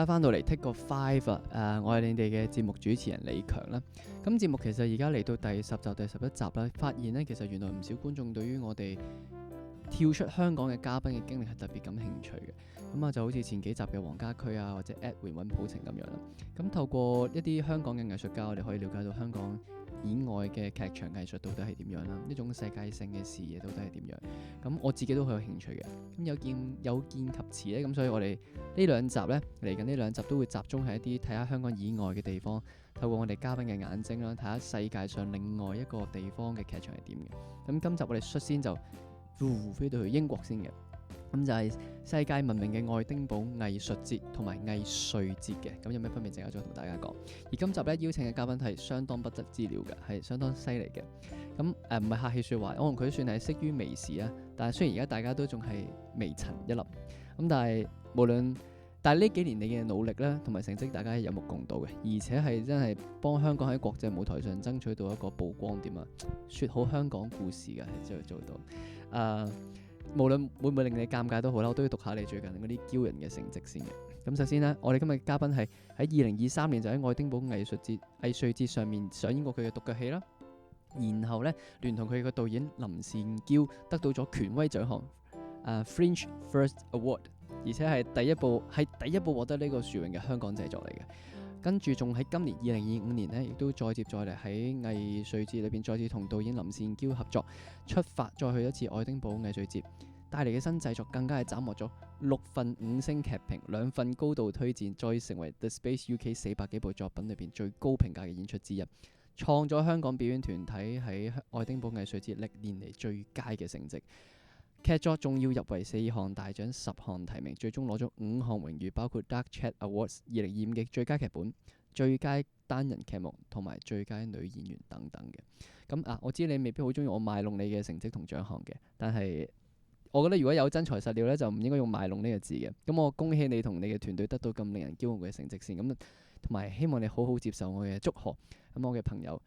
家翻到嚟 Take 個 Five 啊！我係你哋嘅節目主持人李強啦。咁節目其實而家嚟到第10集、第11集啦，發現呢，其實原來唔少觀眾對於我哋跳出香港嘅嘉賓嘅經歷係特別感興趣嘅。咁啊，就好似前幾集嘅黃家駒啊，或者 Edwin 尹普晴咁樣啦。咁透過一啲香港嘅藝術家，我哋可以了解到香港以外嘅劇場藝術到底係點樣啦，呢種世界性嘅視野到底係點樣。咁我自己都好有興趣嘅。咁有見及此咧，咁所以我哋呢兩集呢，嚟緊呢兩集都會集中喺一啲睇下香港以外嘅地方，透過我哋嘉賓嘅眼睛啦，睇下世界上另外一個地方嘅劇場係點嘅。咁今集我哋率先就飛到去英國先嘅。咁就係世界聞名嘅愛丁堡藝術節同埋藝穗節嘅，咁有咩分別？陣間再同大家講。而今集咧邀請嘅嘉賓係相當不得之了嘅，係相當犀利嘅。咁唔係客氣説話，我同佢算係識於微時啊。但係雖然而家大家都仲係微塵一粒，咁但係呢幾年你嘅努力咧同埋成績，大家係有目共睹嘅，而且係真係幫香港喺國際舞台上爭取到一個曝光點啊，説好香港故事嘅係真係做到。無論會唔會令你尷尬都好啦，我都要讀下你最近嗰啲驕人嘅成績先嘅。咁首先呢，我哋今日嘅嘉賓係喺2023年就喺愛丁堡藝穗節上面上演過佢嘅獨腳戲啦。然後呢，聯同佢嘅導演林善嬌得到咗權威獎項Fringe First Award， 而且係第一部獲得呢個殊榮嘅香港製作嚟嘅。跟住仲喺今年2025年呢，亦都再接再厲喺藝穗節裏邊再次同導演林善嬌合作出發，再去一次愛丁堡藝穗節，帶嚟嘅新製作更加係斬獲咗6份5星劇評、2份高度推薦，再成為 The Space UK 400幾部作品裏邊最高評價嘅演出之一，創咗香港表演團體喺愛丁堡藝穗節歷年嚟最佳嘅成績。劇作仲要入圍4項大獎、10項提名，最終攞咗5項榮譽，包括 Dark Chat Awards 2025嘅最佳劇本、最佳單人劇目同埋最佳女演員等等嘅。咁我知你未必好中意我賣弄你嘅成績同獎項嘅，但係我覺得如果有真材實料咧，就唔應該用賣弄呢個字嘅。咁我恭喜你同你嘅團隊得到咁令人驕傲嘅成績先。咁同埋希望你好好接受我嘅祝賀。咁我嘅朋友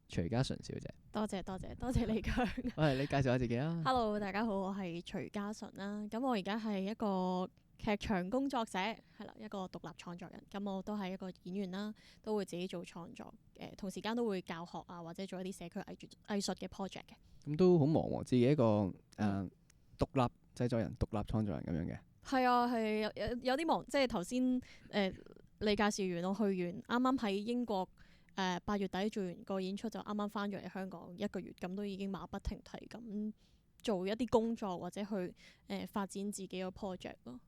徐嘉純小姐，多謝李強。喂，你介紹下自己啊。Hello， 大家好，我係徐嘉純啦。咁我而家係一個劇場工作者，係啦，一個獨立創作人。咁我都係一個演員啦，都會自己做創作。同時間都會教學啊，或者做一啲社區藝術嘅 project 嘅。咁都好忙喎，自己一個獨立製作人、獨立創作人咁樣嘅。係啊，係有啲忙，即係頭先你介紹完，我去完啱啱喺英國8月底做完個演出，就啱啱翻咗嚟香港1個月，咁都已經馬不停蹄咁做一啲工作或者去發展自己個 project 咯。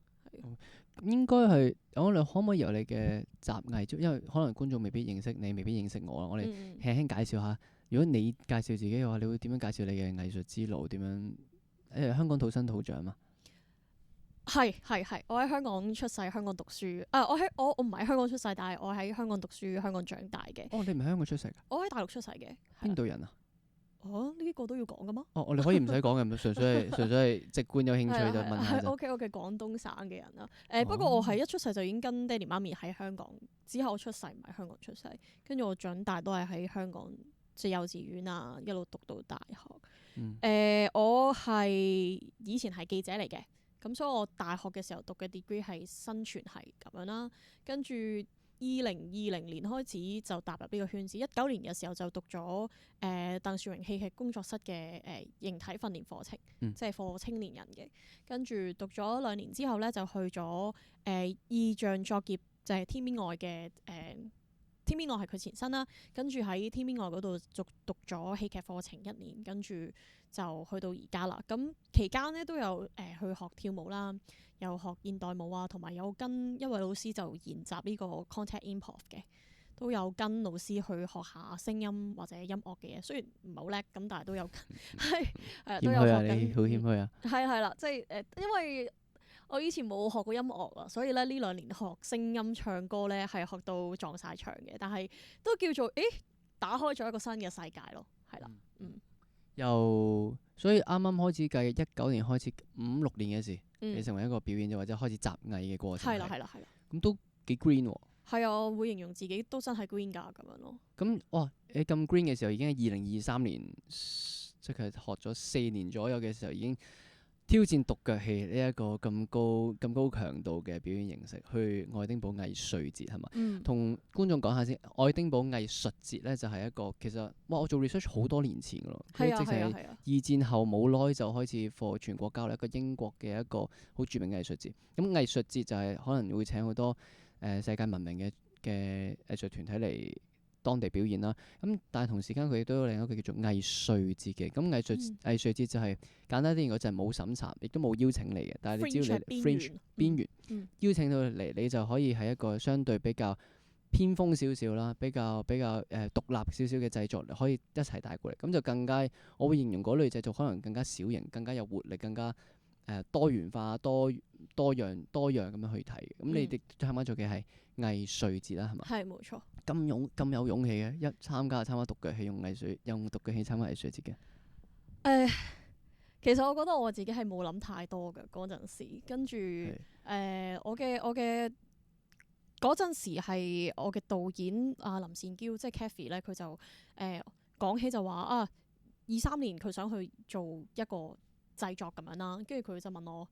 應該係我哋可唔可以由你嘅雜藝，因為可能觀眾未必認識你，未必認識我啦。我哋輕輕介紹下，如果你介紹自己嘅話，你會點樣介紹你嘅藝術之路？點樣香港土生土長嘛？係，我喺香港出世，香港讀書。我唔係喺香港出世，但係我喺香港讀書，香港長大嘅。哦，你唔係香港出世㗎？我喺大陸出世嘅。邊度人啊？呢個都要講㗎嘛？哦，你可以唔使講嘅，純粹係直觀有興趣就問下啫。OK，廣東省嘅人啦。不過我係一出世就已經跟爹哋媽咪喺香港，之後出世唔係香港出世，跟住我長大都係喺香港，即係幼稚園啊，一路讀到大學。我係以前係記者嚟嘅。咁所以我大學嘅時候讀嘅 degree 係新傳系咁樣啦，跟住2020年開始就踏入呢個圈子，19年嘅時候就讀咗鄧樹榮戲劇工作室嘅形體訓練課程，即係課青年人嘅。跟住讀咗2年之後咧，就去咗意象作業，就係天邊外嘅天邊外係佢前身啦。跟住喺天邊外嗰度讀咗戲劇課程1年，跟住就去到而家啦。咁期間咧都有去學跳舞啦，有學現代舞啊，同埋有跟一位老師就研習呢個 contact improv 嘅，都有跟老師去學下聲音或者音樂嘅嘢。雖然唔係好叻咁，但係都有跟都有學緊。你好謙虛啊！係啦，即係因為我以前冇學過音樂啊，所以咧呢2年學聲音唱歌咧係學到撞晒牆嘅，但係都叫做打開咗一個新嘅世界咯，係啦。所以啱啱開始計19年開始5、6年嘅事，你成為一個表演者或者開始雜藝嘅過程。係啦。咁都幾 green 喎。係啊，我會形容自己都真係 green 㗎咁樣咯。咁你咁 green 嘅時候已經係2023年，即係學咗4年左右嘅時候已經挑戰獨腳戲呢一個咁高強度嘅表演形式，去愛丁堡藝術節係嘛？嗯同觀眾講下先，愛丁堡藝術節咧就係一個其實我做 research 好多年前噶咯，佢係啊直情係係啊係啊，二戰後冇耐就開始課全國交流一個英國嘅一個好著名嘅藝術節。咁藝術節就係可能會請好多世界聞名嘅藝術團體嚟當地表演啦，咁但係同時間佢亦都有另一個叫做藝術節嘅，咁藝術節就係簡單啲講就係冇審查，亦都冇邀請你嘅，但係你只要你 fringe 邊緣邀請到你嚟，你就可以喺一個相對比較偏鋒少少啦，比較獨立少少嘅製作，可以一齊帶過嚟，咁就更加我會形容嗰類製作可能更加小型、更加有活力、更加多元化、多樣咁樣去睇。咁你哋參加咗嘅係藝術節啦，係嘛？係冇錯。咁有勇氣嘅，一參加獨腳戲用獨腳戲參加藝術節嘅。其實我覺得我自己係冇諗太多嘅嗰陣時，跟住我嘅嗰陣時係我嘅導演林善嬌，即係 Kathy 咧，佢就講起就話啊，23年佢想去做一個製作咁樣啦，跟住佢就問我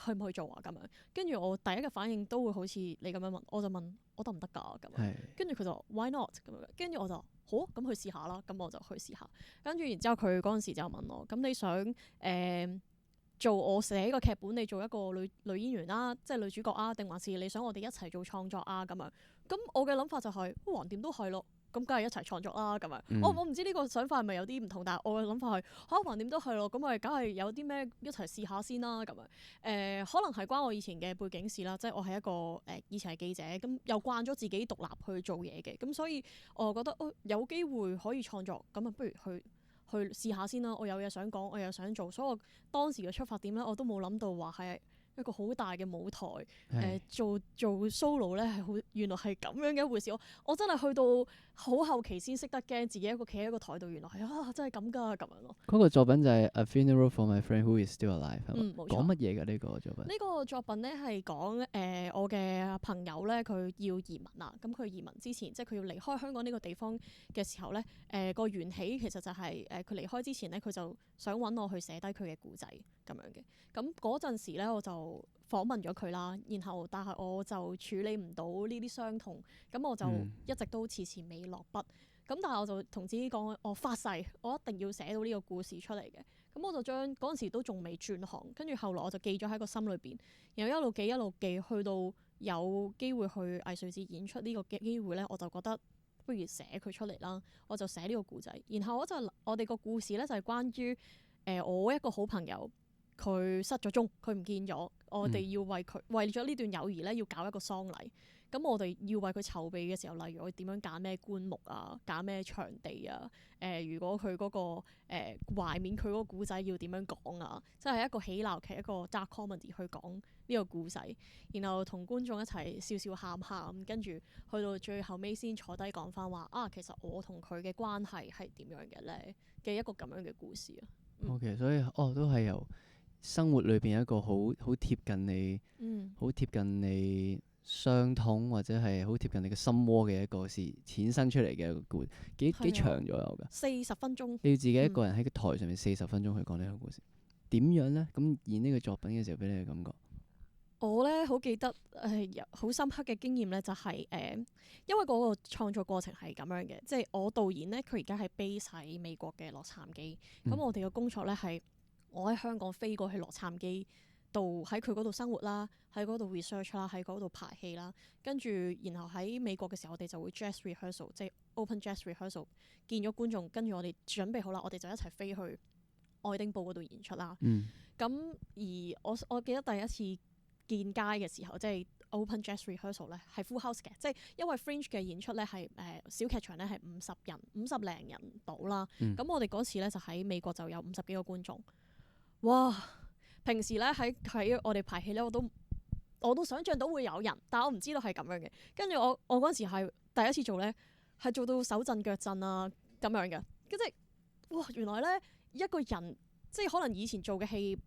去唔去做啊咁樣，跟住我第一個反應都會好似你咁樣問，我就問我得唔得㗎咁樣，跟住佢就 Why not 咁樣，跟住我就好咁去試下啦，咁我就去試下，跟住然之後佢嗰陣時就問我，咁你想做我寫個劇本，你做一個女演員啦，即係女主角啊，定還是你想我哋一齊做創作啊咁樣？咁我嘅諗法就係橫掂都係咯。咁梗係一齊創作啦，咁樣。我唔知呢個想法係咪有啲唔同，但係我嘅諗法係橫掂都係咯，咁咪梗係有啲咩一齊試下先啦，咁樣。可能係關我以前嘅背景事啦，即係我係一個以前係記者，咁又慣咗自己獨立去做嘢嘅，咁所以我覺得有機會可以創作，咁啊不如去試下先啦。我有嘢想講，我又想做，所以我當時嘅出發點咧，我都冇諗到話係一個好大嘅舞台，做 solo 咧係好，原來係咁樣嘅一回事。我真係去到好後期先識得驚自己一個企喺個台度，原來係真係咁㗎咁樣咯。嗰個作品就係 A Funeral for My Friend Who Is Still Alive，係嘛？冇錯。講乜嘢㗎呢個作品？呢個作品咧係講我嘅朋友咧，佢要移民啦。咁佢移民之前，即係佢要離開香港呢個地方嘅時候咧，個緣起其實就係佢離開之前咧，佢就想揾我去寫低佢嘅故仔咁樣嘅。咁嗰陣時咧，我就訪問咗佢啦，然後但係我就處理唔到呢啲傷痛，咁我就一直都遲遲未落筆。咁但係我就同自己講，我發誓，我一定要寫到呢個故事出嚟嘅。咁我就將嗰陣時都仲未轉行，跟住後來我就記咗喺個心裏邊，然後一路記，去到有機會去藝術節演出呢個機會咧，我就覺得不如寫佢出嚟啦。我就寫呢個故仔，然後我哋個故事咧就係關於我一個好朋友。佢失咗蹤，佢唔見咗。我哋要為咗呢段友誼咧，要搞一個喪禮。咁我哋要為佢籌備嘅時候，例如我點樣揀咩棺木啊，揀咩場地啊。如果佢嗰個懷緬佢嗰個故仔要點樣講啊，即係一個喜鬧劇，一個 dark comedy 去講呢個故仔，然後同觀眾一齊笑笑喊喊，跟住去到最後尾先坐低講翻話啊，其實我同佢嘅關係係點樣嘅咧嘅一個咁樣嘅故事啊。OK， 所以都係由生活裏邊一個好貼近你，好貼近你傷痛或者係好貼近你嘅心窩嘅一個事衍生出嚟嘅一個故事，幾長左右㗎？40分鐘。你要自己一個人喺個台上面40分鐘去講呢個故事，點樣咧？咁演呢個作品嘅時候俾你嘅感覺？我咧好記得好深刻嘅經驗咧，就係因為嗰個創作過程係咁樣嘅，即係我導演咧，佢而家係 base 喺美國嘅洛杉磯，咁我哋嘅工作咧係我喺香港飛過去洛杉磯度喺佢嗰度生活啦，喺嗰度 research 啦，喺嗰度排戲啦，跟住然後喺美國嘅時候，我哋就會 jazz rehearsal， 即係 open jazz rehearsal， 見咗觀眾，跟住我哋準備好啦，我哋就一齊飛去愛丁堡嗰度演出啦。咁而我記得第一次見街嘅時候，即係 open jazz rehearsal 咧，係 full house 嘅，即係因為 Fringe 嘅演出咧係小劇場咧係50零人到啦。咁我哋嗰次咧就喺美國就有50幾個觀眾。哇！平時咧喺我哋排戲咧，我都想像到會有人，但我唔知道係咁樣嘅。跟住我嗰陣時係第一次做咧，係做到手震腳震啊咁樣嘅。跟住哇，原來咧一個人即係可能以前做嘅戲，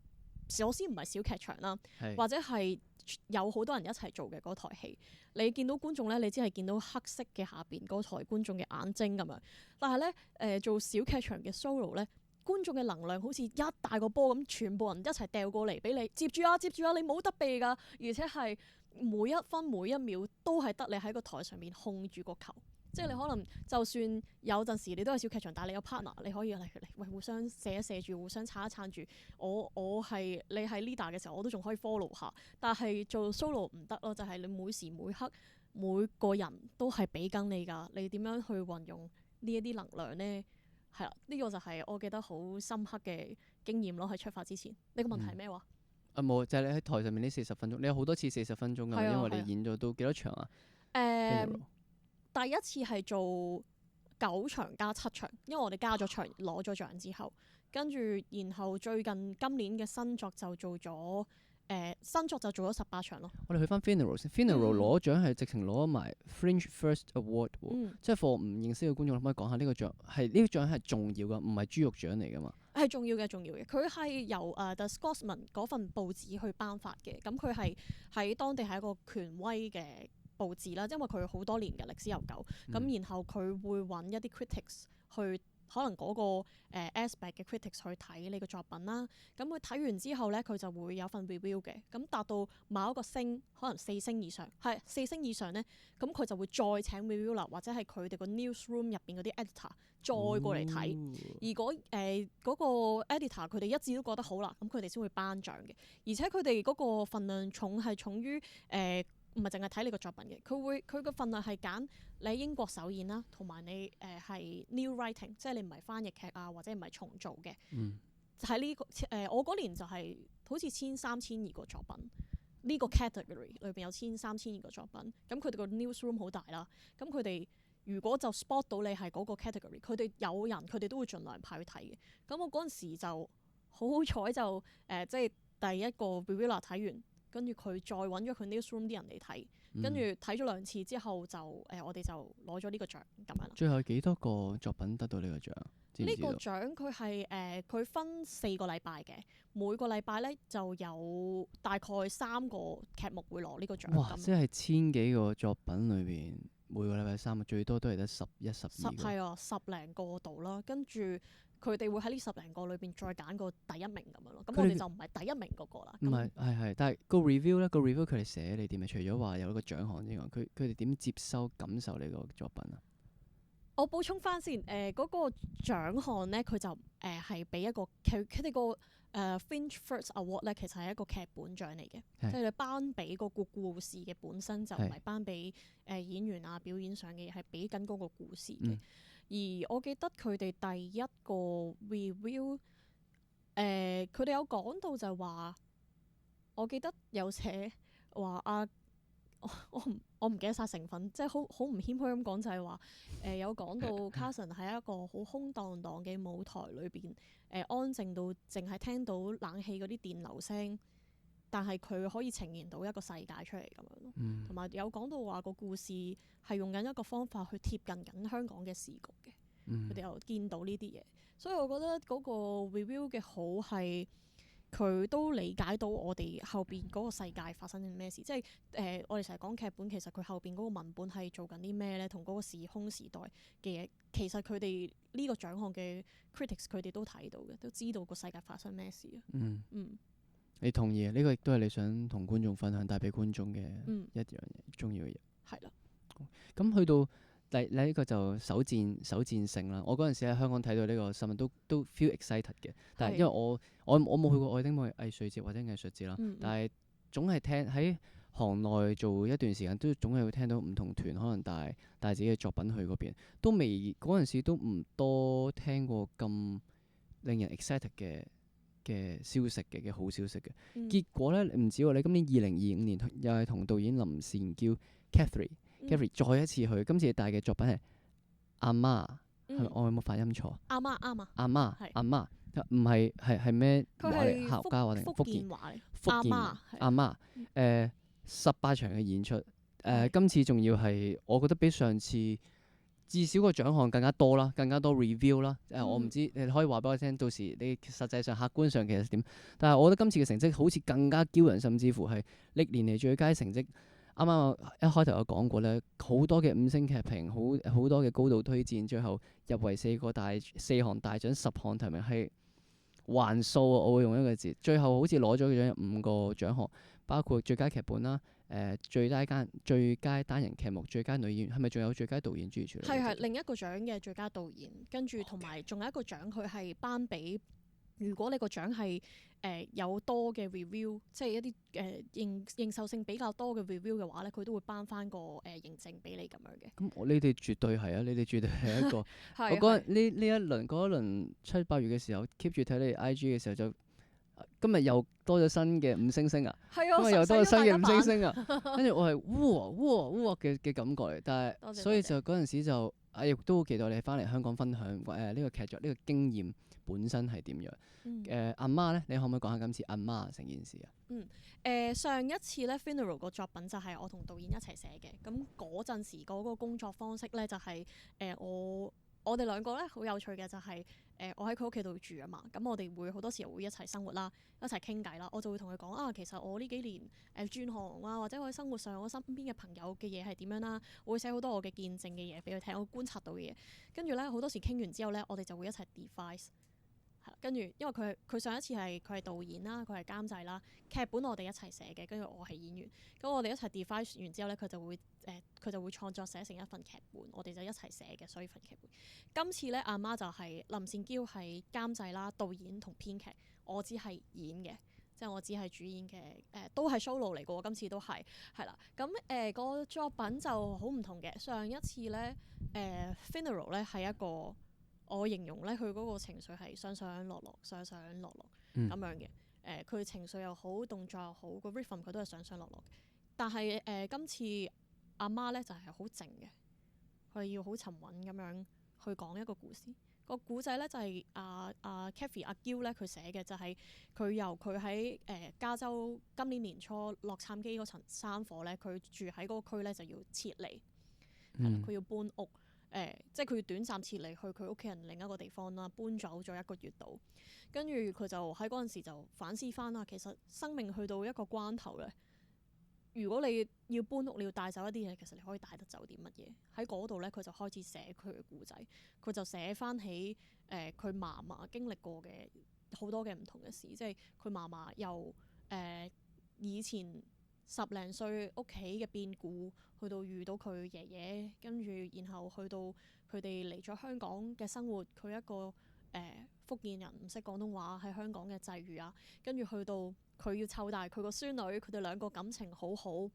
首先唔係小劇場啦，或者係有好多人一齊做嘅嗰台戲。你見到觀眾咧，你只係見到黑色嘅下邊嗰台觀眾嘅眼睛咁樣。但係咧做小劇場嘅 solo 咧，觀眾嘅能量好似一大個波咁，全部人一齊掉過嚟俾你，接住啊接住啊，你冇得避㗎，而且係每一分每一秒都係得你喺個台上面控住個球。即係你可能就算有陣時你都係小劇場，但係你有 partner，你可以嚟喂互相射一射住，互相撐一撐住。我係你係 leader 嘅時候，我都仲可以 follow 下。但係做 solo 唔得咯，就係你每時每刻每個人都係俾緊你㗎，你點樣去運用呢一啲能量咧？係啦，呢個就係我記得好深刻嘅經驗咯。喺出發之前，你個問題係咩話？冇，就係你喺台上面呢40分鐘，你有好多次40分鐘㗎，係啊因為你演咗都幾多場啊？第一次係做9場加7場，因為我哋加咗場攞咗獎之後，跟住然後最近今年嘅新作就做咗新作就做咗18場咯。我哋去翻 Funeral 先，Funeral 攞獎係直情攞埋 Fringe First Award 喎，即係 for 唔認識嘅觀眾可唔可以講下呢個獎係呢個獎係重要㗎，唔係豬肉獎嚟㗎嘛？係重要嘅，重要嘅。佢係由The Scotsman 嗰份報紙去頒發嘅，咁佢係喺當地係一個權威嘅報紙啦，因為佢好多年嘅歷史悠久，咁然後佢會揾一啲 critics 去可能嗰個aspect 嘅 critics 去睇你個作品啦。咁佢睇完之後咧，佢就會有份 review 嘅。咁達到某一個星，可能4星以上，係4星以上咧，咁佢就會再請 review 啦，或者係佢哋個 newsroom 入邊嗰啲 editor 再過嚟睇。而嗰個 editor 佢哋一致都覺得好啦，咁佢哋先會頒獎嘅。而且佢哋嗰個份量重係重於唔係淨係睇你個作品嘅，佢個份量係揀你喺英國首演啦，同埋你係 new writing， 即係你唔係翻譯劇啊，或者唔係重做嘅。喺呢個我嗰年就係好似1300-1200個作品，呢個 category 裏邊有1300-1200個作品。咁佢哋個 newsroom 好大啦，咁佢哋如果就 spot 到你係嗰個 category，佢哋有人佢哋都會盡量派去睇嘅。咁我嗰陣時就好彩就即係第一個 reviewer 睇完。跟住佢再揾咗佢 newsroom 啲人嚟睇，跟住睇咗2次之後就我哋就攞咗呢個獎咁樣啦。最後幾多個作品得到呢個獎？呢個獎佢係佢分4個禮拜嘅，每個禮拜咧就有大概3個劇目會攞呢個獎。哇！即係1000幾個作品裏邊，每個禮拜3個，最多都係得11、12個。係啊，10零個度啦，跟住。佢哋會喺呢10零個裏邊再揀個第一名咁樣咯，咁我哋就唔係第一名嗰個啦。唔係係，但係個 review 咧，個 review 佢哋寫你點啊？除咗話有一個獎項之外，佢哋點接收感受你個作品啊？我補充翻先，嗰個獎項咧，佢就係俾一個佢哋個Fringe First Award 咧，其實係一個劇本獎嚟嘅，即係你頒俾嗰個故事嘅本身，就唔係頒俾演員啊表演上嘅嘢，係俾緊嗰個故事嘅。而我記得佢哋第一個 review，佢哋有講到就係話，我記得有寫話我唔記得晒成分，即係好唔謙虛咁講，就係話有講到 Carson 喺一個好空蕩蕩嘅舞台裏邊，安靜到淨係聽到冷氣嗰啲電流聲。但係佢可以呈現到一個世界出嚟咁樣咯，同埋有講到話個故事係用緊一個方法去貼近緊香港嘅時局嘅，佢哋又見到呢啲嘢，所以我覺得嗰個 review 嘅好係佢都理解到我哋後邊嗰個世界發生緊咩事，即係我哋成日講劇本，其實佢後邊嗰個文本係做緊啲咩咧，同嗰個時空時代嘅嘢，其實佢哋呢個獎項嘅 critics 佢哋都睇到嘅，都知道個世界發生咩事啊。你同意啊？呢個亦都係你想同觀眾分享，帶俾觀眾嘅一樣嘢，重要嘅嘢。係啦。咁去到你呢個就首戰勝啦。我嗰陣時喺香港睇到呢個新聞都 feel excited 嘅。但係因為我冇去過愛丁堡藝術節或者藝術節啦，但係總係聽喺行內做一段時間，都總係會聽到唔同團可能帶自己嘅作品去嗰邊，都未嗰陣時都唔多聽過咁令人 excited 嘅消息嘅好消息嘅。結果咧唔止喎，你今年2025年又係同導演林善嬌 Catherine 再一次去，今次帶嘅作品係阿媽，係咪我有冇發音錯？阿媽，唔係係咩話嚟？客家話定福建話嚟？阿媽18場嘅演出，今次仲要係我覺得比上次至少個獎項更加多啦，更加多 review 啦。我唔知你可以話俾我聽，到時你實際上客觀上其實點？但係我覺得今次嘅成績好似更加驕人，甚至乎係歷年嚟最佳成績。啱啱我一開頭有講過咧，好多嘅5星劇評，好多嘅高度推薦，最後入圍4項大獎10項提名係橫掃啊！我會用一個字，最後好似攞咗嘅獎5個獎項，包括最佳劇本啦、最佳單人劇目、最佳女演員，係咪仲有最佳導演諸如此類？係另一個獎嘅最佳導演，跟住同埋仲有一個獎，佢係頒俾如果你個獎係有多嘅 review，即係一啲認受性比較多嘅 review 嘅話咧，佢都會頒翻個認證俾你咁樣嘅。咁你哋絕對係啊！你哋絕對係一個。係我嗰一輪7、8月嘅時候 keep 住睇你 IG 嘅時候就。今日又多咗新嘅5星星啊！今日又多咗新嘅5星星啊！跟住我係哇嘅感覺嚟，但係所以就嗰陣時就亦都好期待你翻嚟香港分享呢個劇作呢個經驗本身係點樣？阿媽咧，你可唔可以講下今次阿媽成件事啊？上一次咧 Funeral 個作品就係我同導演一齊寫嘅，咁嗰陣時嗰個工作方式咧就係我哋兩個咧好有趣嘅就係我喺佢屋企度住啊嘛，咁我哋會好多時候會一齊生活啦，一齊傾偈啦，我就會同佢講啊，其實我呢幾年轉行啊，或者我喺生活上我身邊嘅朋友嘅嘢係點樣啦，我會寫好多我嘅見證嘅嘢俾佢聽，我觀察到嘅嘢，跟住咧好多時傾完之後咧，我哋就會一齊 devise。跟住，因為佢上一次佢係導演啦，佢係監製啦，劇本我哋一齊寫嘅，跟住我係演員，咁我哋一齊 devise 完之後咧，佢就會創作寫成一份劇本，我哋就一齊寫嘅，所以份劇本。今次咧阿媽就係林善嬌係監製啦、導演同編劇，我只係演嘅，即係我只係主演嘅，都係 solo 嚟嘅喎，今次都係啦。咁個作品就好唔同嘅，上一次咧Funeral 咧係一個。我形容咧，佢嗰個情緒係上上落落、上上落落咁樣嘅。佢情緒又好，動作又好，個 rhythm 佢都係上上落落。但係今次阿媽咧就係好靜嘅，佢要好沉穩咁樣去講一個故事。個故仔咧就係阿 Kathy 阿嬌咧佢寫嘅，就係佢由佢喺加州今年年初洛杉磯嗰層山火咧，佢住喺嗰個區咧就要撤離，佢要搬屋。即係佢要短暫撤離去佢屋企人另一個地方啦，搬走咗1個月度，跟住佢就喺嗰陣時就反思翻啦。其實生命去到一個關頭咧，如果你要搬屋，你要帶走一啲嘢，其實你可以帶得走啲乜嘢？喺嗰度咧，佢就開始寫佢嘅故仔，佢就寫翻起佢嫲嫲經歷過嘅好多嘅唔同嘅事，即係佢嫲嫲由以前10零歲屋企嘅變故，去到遇到佢爺爺，跟住然後去到佢哋嚟咗香港嘅生活，佢一個福建人唔識廣東話喺香港嘅際遇啊，跟住去到佢要湊大佢個孫女，佢哋兩個感情好好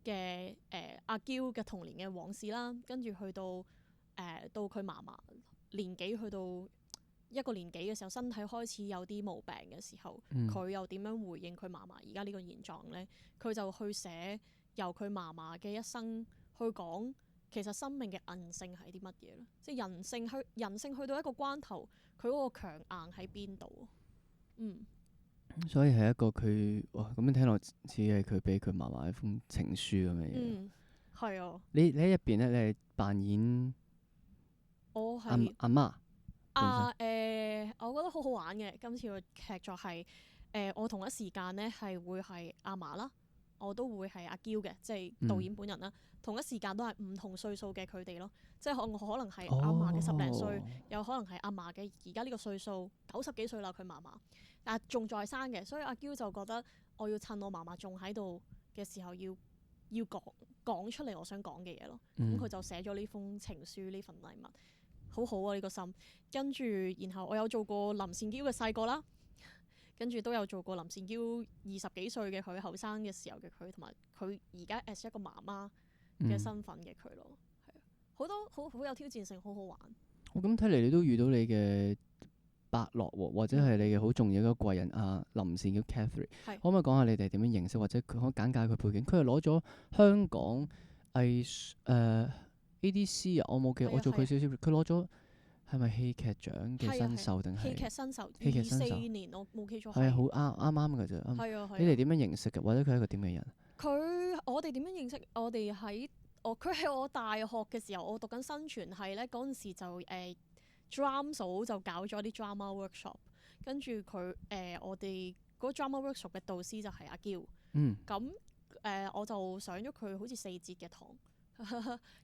嘅阿嬌嘅童年嘅往事啦，跟住去到到佢嫲嫲年紀去到一個年紀嘅時候，身體開始有啲毛病嘅時候，佢又點樣回應佢嫲嫲而家呢個現狀呢？佢就去寫由佢嫲嫲嘅一生去講，其實生命嘅韌性係啲乜嘢咧？即係人性去到一個關頭，佢嗰個強硬喺邊度？所以係一個佢哇咁樣聽落似係佢俾佢嫲嫲一封情書咁嘅嘢。係啊。你喺入邊咧，你係扮演我係阿媽。我覺得好好玩嘅。今次個劇作係我同一時間咧係會係阿嫲啦，我都會係阿嬌嘅，即係導演本人啦。同一時間都係唔同歲數嘅佢哋咯，即係我可能係阿嫲嘅10零歲，有可能係阿嫲嘅而家呢個歲數90幾歲啦，佢嫲嫲，但係仲在生嘅，所以阿嬌就覺得我要趁我嫲嫲仲喺度嘅時候要講出嚟我想講嘅嘢咯。咁佢就寫咗呢封情書，呢份禮物。好好啊！呢個心，跟住然後我有做過林善嬌嘅細個啦，跟住都有做過林善嬌20幾歲嘅佢後生嘅時候嘅佢，同埋佢而家 as 一個媽媽嘅身份嘅佢咯，係好多好有挑戰性，好好玩。咁睇嚟你都遇到你嘅伯樂喎，或者係你嘅好重要嘅貴人阿林善嬌 Catherine，可唔可以講下你哋點樣認識，或者佢可以簡介佢背景？佢係攞咗香港ADC 啊，我冇記，我做佢少少，佢攞咗係咪戲劇獎嘅新秀定係戲劇新秀？24年我冇記錯。係好啱㗎啫。係啊。你哋點樣認識嘅？或者佢係一個點嘅人？我哋點樣認識？我哋佢喺我大學嘅時候，我讀緊新傳系咧，嗰陣時就drama 組就搞咗啲 drama workshop， 跟住我哋嗰 drama workshop 嘅導師就係阿嬌。咁我就上咗佢好似4節嘅堂，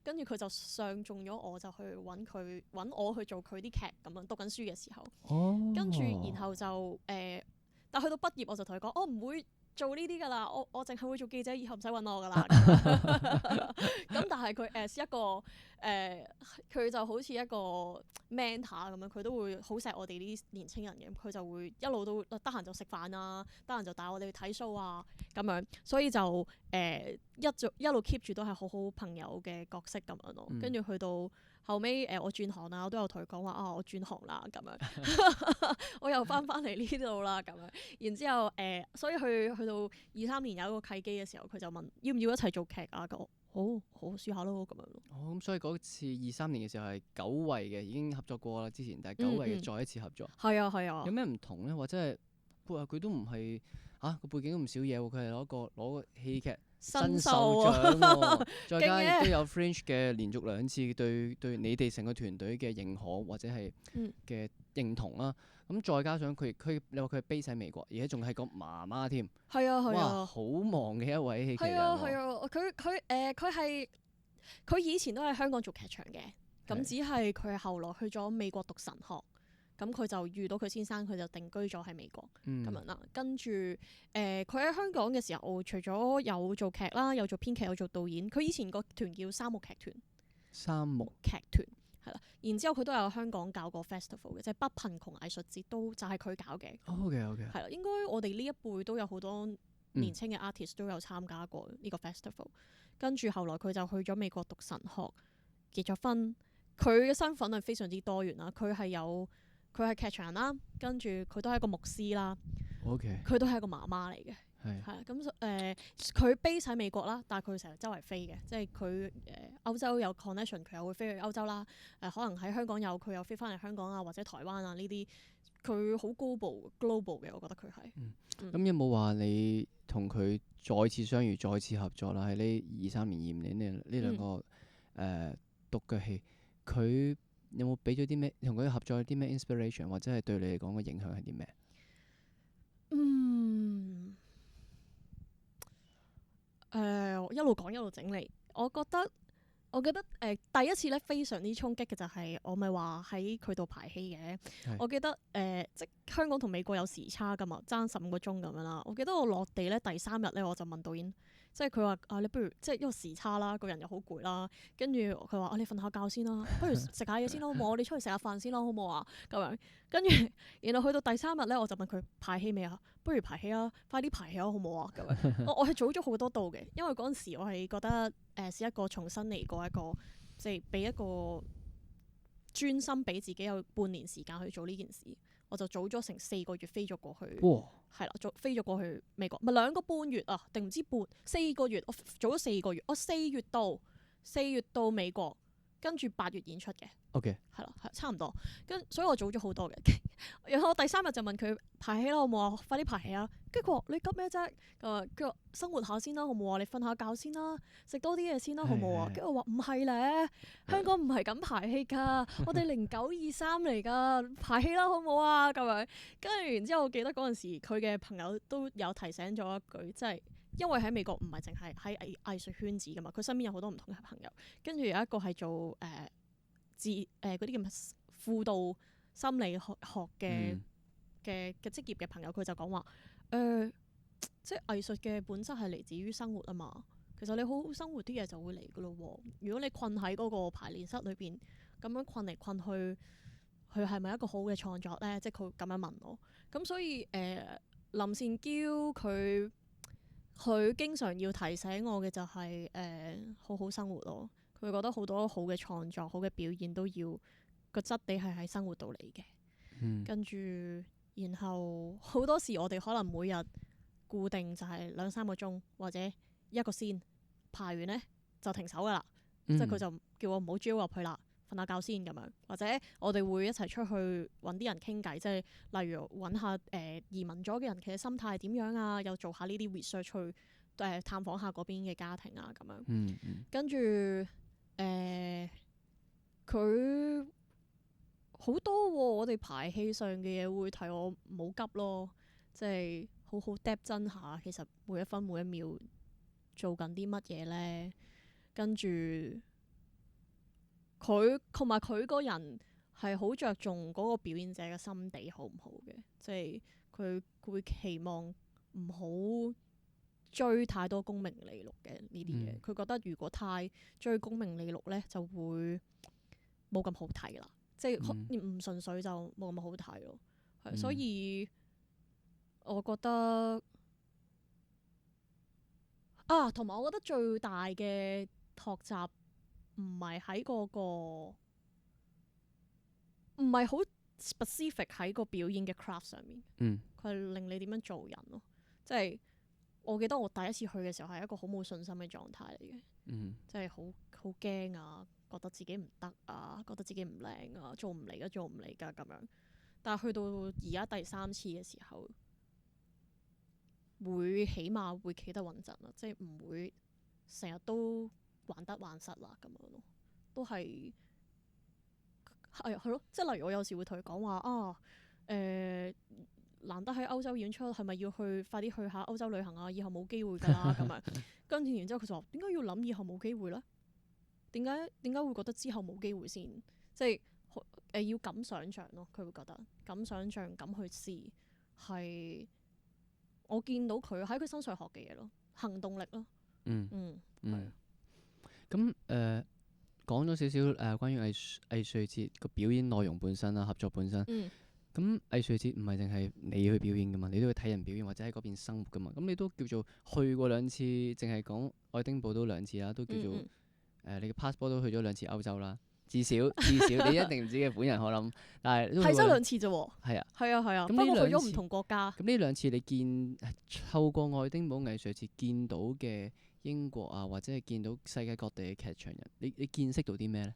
跟住佢就上中咗我，就去揾我去做佢啲劇咁樣。讀緊書嘅時候，跟住然後就但去到畢業我就同佢講，我唔會做呢啲㗎啦，我淨係會做記者，以後唔使揾我㗎啦。咁但係佢係一個佢就好似一個 mentor 咁樣，佢都會好錫我哋呢啲年青人嘅，佢就會一路都得閒就食飯啊，得閒就帶我哋去睇 show 啊咁樣，所以就一路 keep 住都係好好朋友嘅角色咁樣咯。跟住去到後尾我轉行啦，我都有同佢講話啊，我轉行啦咁樣，我又翻嚟呢度啦咁樣。然之後所以去到23年有一個契機嘅時候，佢就問要唔要一齊做劇啊？好試下咯咁樣咯。咁所以嗰次23年嘅時候係久違嘅，已經合作過啦之前，但係久違嘅再一次合作。係啊係啊。有咩唔同咧？或者係佢都唔係個背景都唔少嘢喎，佢係攞個戲劇新秀獎喎，再加亦都有 Fringe 嘅連續2次對你哋成個團隊嘅認可或者係嘅認同啦。咁再加上你話佢係 base 喺美國，而且仲係個媽媽添。係啊係啊。哇，好忙嘅一位戲劇人喎。係啊係啊，佢以前都喺香港做劇場嘅，咁只係佢後來去咗美國讀神學，咁佢就遇到佢先生，佢就定居咗喺美國咁樣啦。跟住佢喺香港嘅時候，除咗有做劇啦，有做編劇，有做導演。佢以前個團叫三木劇團。三木劇團係啦，然之後佢都有喺香港搞過 festival 嘅，即係不貧窮藝術節都就係佢搞嘅。OK。係啦，應該我哋呢一輩都有好多年青嘅 artist 都有參加過呢個 festival。跟住後來佢就去咗美國讀神學，結咗婚。佢嘅身份係非常之多元啦，佢係劇場啦，跟住佢都係一個牧師啦。OK。佢都係一個媽媽嚟嘅。係啊，咁佢 base 喺美國啦，但係佢成日周圍飛嘅，即係佢歐洲有 connection， 佢又會飛去歐洲啦。可能喺香港佢又飛翻嚟香港啊，或者台灣啊呢啲，佢好 global 嘅，我覺得佢係。咁有冇話你同佢再次相遇、再次合作啦？喺呢23年、25年呢兩個獨腳戲，佢有冇俾咗啲咩？同佢合作有啲咩 inspiration， 或者係對你嚟講嘅影響係啲咩？一路講一路整理。我記得第一次咧非常之衝擊嘅就係我咪話喺佢度排戲嘅。我記得即香港同美國有時差㗎嘛，爭15個鐘咁樣啦。我記得我落地咧第3日咧，我就問導演，即係佢話你不如即係因為時差啦，個人又好攰啦，跟住佢話你瞓下覺先啦，不如食下嘢先啦，好唔好？我哋出去食下飯先啦，好唔好啊？咁樣跟住，然後去到第3日咧，我就問佢排戲未啊？不如排戲啊，快啲排戲啊，好唔好啊？咁樣我係早咗好多度嘅，因為嗰陣時我係覺得係一個重新嚟過一個，即係俾一個專心俾自己有半年時間去做呢件事。我就早咗成4個月飛咗過去，係啦，飛咗過去美國，咪2個半月啊，定唔知4個月？我早咗4個月，我4月到美國，跟住8月演出嘅。OK，係啦，係差唔多，所以我早咗好多嘅。然後我第3日就問佢排戲啦，好唔好啊？快啲排戲啊！跟住佢話你急咩啫？佢話生活下先啦，好唔好啊？你瞓下覺先啦，食多啲嘢先啦，好唔好啊？跟住我話唔係咧，香港唔係咁排戲㗎，我哋0923嚟㗎，排戲啦，好唔好啊？咁樣跟住然之後，我記得嗰陣時佢嘅朋友都有提醒咗一句，即係因為喺美國唔係淨係喺藝術圈子㗎嘛，佢身邊有好多唔同嘅朋友，跟住有一個係做嗰啲叫咩輔導心理學嘅職業嘅朋友，佢就講話即係藝術嘅本質係嚟自於生活啊嘛。其實你好好生活啲嘢就會嚟噶咯喎。如果你困喺嗰個排練室裏邊咁樣困嚟困去，佢係咪一個好嘅創作咧？即係佢咁樣問我。咁所以林善嬌佢經常要提醒我嘅就係好好生活咯。佢覺得好多好嘅創作、好嘅表現都要個質地係喺生活度嚟嘅。跟住，然後好多時我哋可能每日固定就係2-3個鐘或者一個先排完呢就停手噶啦。即係佢就叫我唔好 drill 入去啦，瞓下覺先咁樣。或者我哋會一齊出去揾啲人傾偈，即係例如揾下移民咗嘅人其實心態係點樣啊，又做下呢啲 research 去探訪下嗰邊嘅家庭啊咁樣。跟住佢好多喎，我哋排戲上嘅嘢會提我唔好急咯，即係好好 depth 真下。其實每一分每一秒做緊啲乜嘢咧？跟住佢同埋佢個人係好着重嗰個表演者嘅心地好唔好嘅，即係佢會期望唔好追太多功名利祿嘅呢啲嘢。佢覺得如果太追功名利祿咧，就會冇咁好睇啦，即係唔純粹就冇咁好睇咯。係，所以我覺得同埋我覺得最大嘅學習唔係喺嗰個，唔係好 specific 喺個表演嘅 craft 上面。佢係令你點樣做人咯。即係我記得我第一次去嘅時候係一個好冇信心嘅狀態嚟嘅，即係好驚啊，覺得自己唔得啊，覺得自己唔靚啊，做唔嚟㗎咁樣。但係去到而家第3次嘅時候，起碼會企得穩陣啦，即係唔會成日都患得患失啦咁樣咯，都係咯，即係例如我有時會同佢講話難得喺歐洲演出，係咪要快啲去下歐洲旅行啊？以後冇機會㗎啦咁樣。跟住然之後佢就話：點解要諗以後冇機會咧？點解會覺得之後冇機會先？即係要敢想像咯。佢會覺得敢想像、敢去試，係我見到佢喺佢身上學嘅嘢咯，行動力咯。咁講咗少少關於藝術節個表演內容本身啦，合作本身。咁藝術節唔係淨係你去表演噶嘛，你都要睇人表演或者喺嗰邊生活噶嘛。咁你都叫做去過2次，淨係講愛丁堡都2次啦，都叫做你嘅 passport 都去咗2次歐洲啦。至少你一定唔知嘅本人我諗，但係都係真2次啫喎。係啊。不過去咗唔同國家。咁呢2次你透過愛丁堡藝術節見到嘅英國啊，或者係見到世界各地嘅劇場人，你見識到啲咩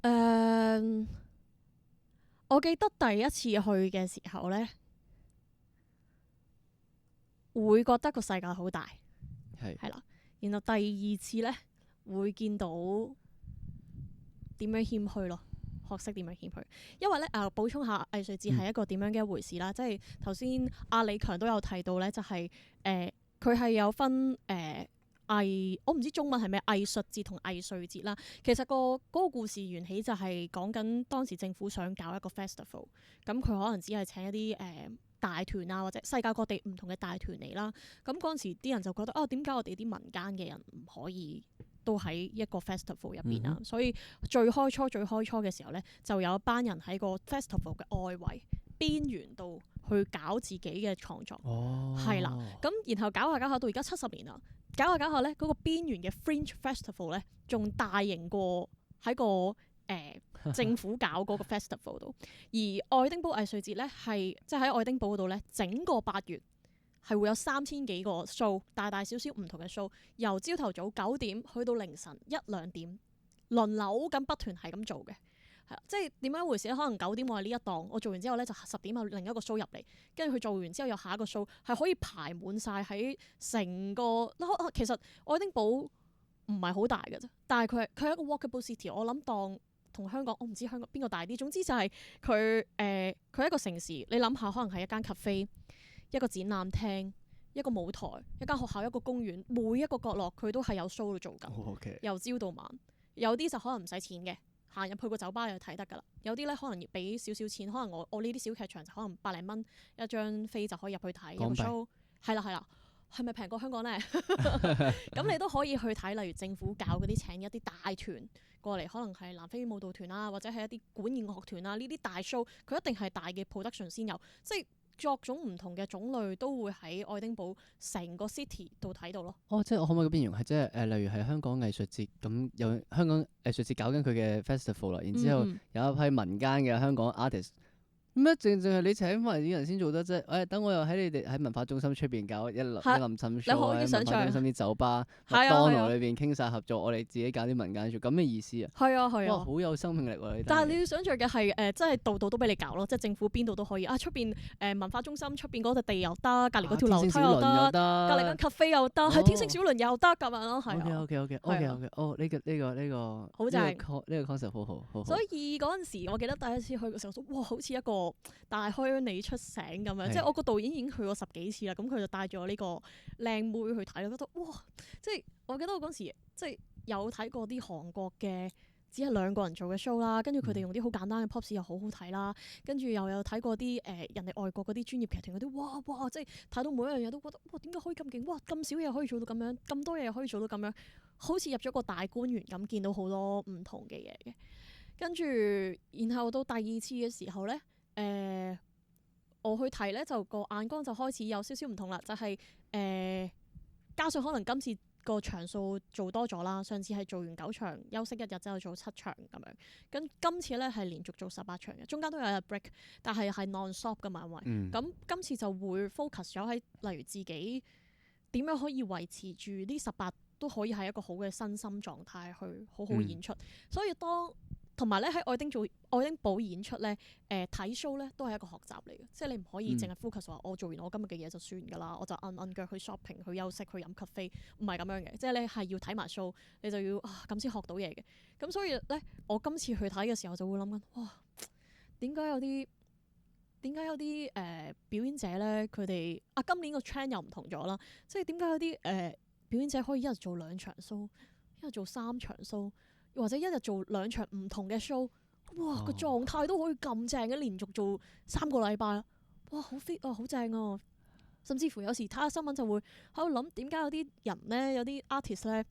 咧？我記得第一次去嘅時候呢，會覺得個世界好大，係啦。然後第2次呢，會見到點樣謙虛咯，學識點樣謙虛。因為呢，補充下藝術節係一個點樣嘅一回事啦。即係頭先阿李強都有提到呢，就係佢係有分我唔知中文係咩藝術節同藝術節啦。其實嗰個故事緣起就係講緊當時政府想搞一個 festival， 咁佢可能只係請一啲大團啊，或者世界各地唔同嘅大團嚟啦。咁嗰陣時啲人就覺得點解我哋啲民間嘅人唔可以都喺一個 festival 入邊啊？所以最開初嘅時候呢，就有一班人喺個 festival 嘅外圍邊緣度去搞自己嘅創作，係啦。咁然後搞下到而家70年啦。搞下咧，嗰個邊緣嘅 Fringe Festival 咧，仲大型過喺個政府搞嗰個 festival 度。而愛丁堡藝術節咧，係即係喺愛丁堡嗰度咧，整個8月係會有3000幾個 show， 大小小唔同嘅 show， 由朝頭早9點去到凌晨1-2點，輪流咁不斷係咁做嘅。即係點樣一回事咧？可能9點我係呢一檔，我做完之後咧就10點有另一個 show 入嚟，跟住佢做完之後有下一個 show， 係可以排滿晒喺成個。其實愛丁堡唔係好大嘅啫，但係佢係一個 walkable city。我諗當同香港，我唔知香港邊個大啲。總之就係佢係一個城市。你諗下，可能係一間 cafe、一個展覽廳、一個舞台、一間學校、一個公園，每一個角落佢都係有 show 做緊，由朝到晚。有啲就可能唔使錢嘅。行入去個酒吧就睇得㗎啦，有啲咧可能要俾少少錢，可能我呢啲小劇場就可能100零蚊一張飛就可以入去睇有 show， 係啦，係咪平過香港咧？咁你都可以去睇，例如政府搞嗰啲請一啲大團過嚟，可能係南非舞蹈團啊，或者係一啲管弦樂團啊，呢啲大 show 佢一定係大嘅 production 先有，即係各種唔同嘅種類都會喺愛丁堡成個 city 度睇到咯。即係我可唔可以咁形容係即係例如係香港藝術節咁，有香港藝術節搞緊佢嘅 festival 啦，然之後有一批民間嘅香港 artist。咩？淨係你請翻嚟啲人先做得啫？等我又喺你哋喺文化中心出邊搞一林浸 show， 喺文化中心啲酒吧、麥當勞裏邊傾晒合作，我哋自己搞啲民間 show， 咁嘅意思啊？係啊，哇，好有生命力喎！但係你要想像嘅係真係度度都俾你搞咯，即係政府邊度都可以出邊文化中心出邊嗰笪地又得，隔離嗰條樓梯又得，隔離間 cafe 又得，係天星小輪又得咁樣咯，係啊。OK，呢個好正，呢個 concept 好好。所以嗰陣時，我記得第一次去嘅時候，哇，好似一個個大開你出醒咁樣，係即係我個導演已經去過10幾次啦，咁佢就帶咗呢個靚妹去睇，覺得哇！即係我記得我嗰時即係有睇過啲韓國嘅。只係2個人做嘅 show 啦，跟住佢哋用啲好簡單嘅 pop 又好好睇啦，跟住又有睇過啲人哋外國嗰啲專業劇團嗰啲，哇！即係睇到每一樣嘢都覺得哇，點解可以咁勁？哇，咁少嘢可以做到咁樣，咁多嘢可以做到咁樣，好似入咗個大觀園咁，見到好多唔同嘅嘢嘅。跟住然後到第二次嘅時候咧，我去睇咧就個眼光就開始有少少唔同啦，就係、加上可能今次個場數做多咗啦，上次係做完9場，休息1日之後做7場咁樣，咁今次咧係連續做18場嘅，中間都有日 break，但係 non-stop 噶嘛，因為咁今次就會 focus 咗喺例如自己點樣可以維持住呢18都可以係一個好嘅身心狀態去好好演出，所以同埋咧喺愛丁堡演出咧，睇 show 咧都係一個學習嚟嘅，即係你唔可以淨係 focus 話我做完我今日嘅嘢就算㗎啦，我就摁腳去 shopping 去休息去飲咖啡，唔係咁樣嘅，即係你係要睇埋 show，你就要咁先學到嘢嘅。咁所以咧，我今次去睇嘅時候就會諗緊，哇，點解有啲表演者咧，佢哋今年個 trend 又唔同咗啦，即係點解有啲表演者可以一日做2場 show， 一日做3場 show。或者一日做2場唔同嘅 show， 哇個狀態都可以咁正嘅，連續做3個禮拜，哇好 fit 啊，好正啊！甚至乎有時睇下新聞就會喺度諗，點解有啲人咧，有啲 artist 咧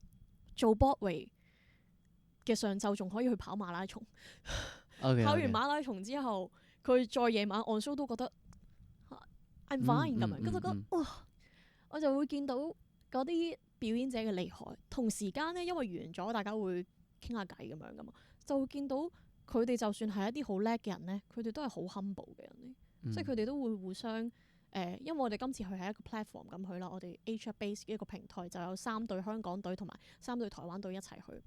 做 Broadway 嘅上晝仲可以去跑馬拉松，跑完馬拉松之後，佢再夜晚 on show 都覺得 I'm fine 咁樣，跟住覺得哇，我就會見到嗰啲表演者嘅厲害，同時間咧因為完咗，大家會傾下偈咁樣噶嘛，就會見到佢哋就算係一啲好叻嘅人咧，佢哋都係好 humble 嘅人嚟，即係佢哋都會互相因為我哋今次去係一個 platform 咁去啦，我哋 Asia Base 嘅一個平台就有3隊香港隊同埋3隊台灣隊一齊去，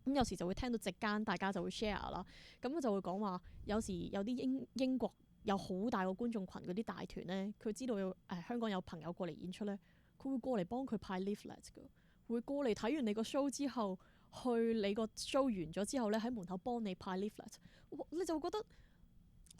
咁有時就會聽到席間大家就會 share 啦，咁就會講話有時有啲英國有好大個觀眾群嗰啲大團咧，佢知道香港有朋友過嚟演出咧，佢會過嚟幫佢派 leaflet 噶，會過嚟睇完你個 show 之後。去你個 show 完咗之後咧，喺門口幫你派 leaflet， 你就會覺得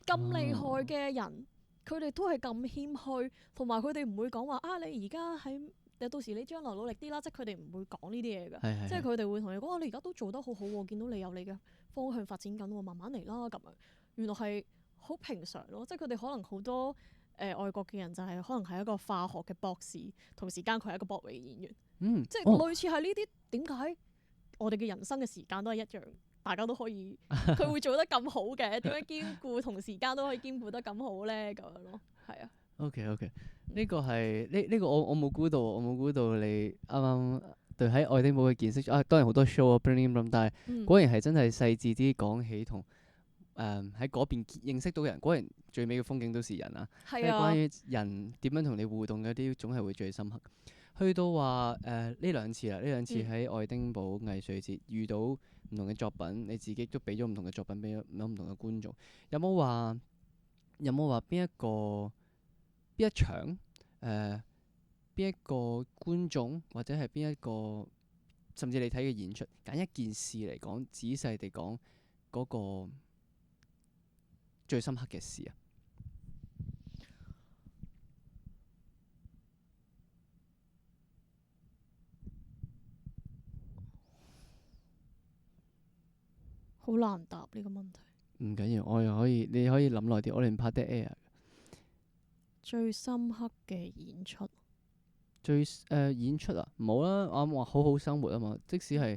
咁厲害嘅人，佢哋都係咁謙虛，同埋佢哋唔會講話你而家喺到時你將來努力啲啦，即係佢哋唔會講呢啲嘢嘅，即係佢哋會同你講你而家都做得好好喎，見到你有你嘅方向發展緊喎，慢慢嚟啦咁樣。原來係好平常咯，即係佢哋可能好多外國嘅人就係可能係一個化學嘅博士，同時間佢係一個博位演員，即係類似係呢啲點解？我哋嘅人生嘅時間都係一樣，大家都可以，佢會做得咁好嘅，點樣兼顧同時間都可以兼顧得咁好咧？咁樣咯，係啊。OK， 呢個係呢個我冇估到，你啱啱對喺愛丁堡嘅見識當然好多 show 啊 bling bling 但係果然係真係細緻啲講起同喺嗰邊認識到嘅人，果然最美嘅風景都是人啊！即係關於人點樣同你互動嗰啲，總係會最深刻。去到話呢兩次喺愛丁堡藝術節遇到唔同嘅作品，你自己都俾咗唔同嘅作品俾咗唔同嘅觀眾。有冇話邊一場邊一個觀眾或者係邊一個甚至你睇嘅演出，揀一件事嚟講，仔細地講嗰個最深刻嘅事啊？好難答呢個問題。唔緊要，你可以諗耐啲，我哋唔怕 dead air。最深刻嘅演出，演出啊，唔好啦，我話好好生活啊嘛。即使係